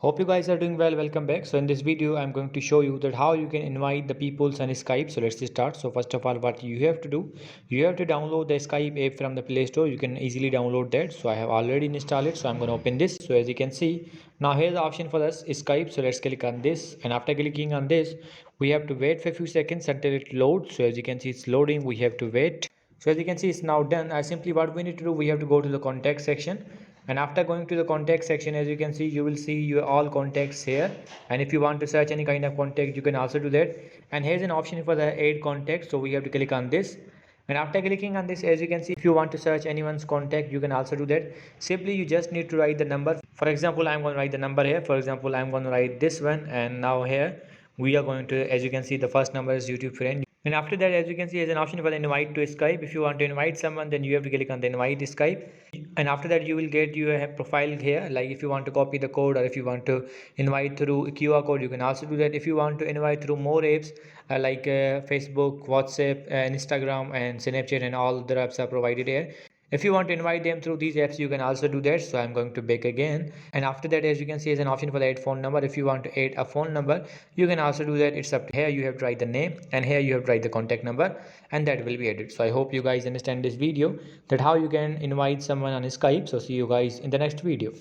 Hope you guys are doing well. Welcome back. So in this video I'm going to show you that how you can invite the peoples on Skype. So let's start. So first of all, what you have to do, you have to download the Skype app from the Play Store. You can easily download that. So I have already installed it. So I'm going to open this. So as you can see, now here's the option for us Skype. So let's click on this, and after clicking on this, we have to wait for a few seconds until it loads. So as you can see, it's loading. We have to wait. So as you can see, it's now done. Simply what we need to do, we have to go to the contact section, and after going to the contact section, as you can see, you will see your all contacts here. And if you want to search any kind of contact, you can also do that. And here's an option for the add contact, so we have to click on this. And after clicking on this, as you can see, if you want to search anyone's contact, you can also do that. Simply you just need to write the number. For example, I'm going to write the number here. For example, I'm going to write this one, and now here we are going to, as you can see, the first number is YouTube friend. And after that, as you can see, there's an option for the invite to Skype. If you want to invite someone, then you have to click on the invite Skype. And after that, you will get your profile here. Like if you want to copy the code, or if you want to invite through QR code, you can also do that. If you want to invite through more apps like Facebook, WhatsApp, Instagram, and Snapchat, and all the apps are provided here. If you want to invite them through these apps, you can also do that. So I'm going to back again. And after that, as you can see, is an option for the add phone number. If you want to add a phone number, you can also do that. It's up to here. You have to write the name, and here you have to write the contact number, and that will be added. So I hope you guys understand this video, that how you can invite someone on Skype. So see you guys in the next video.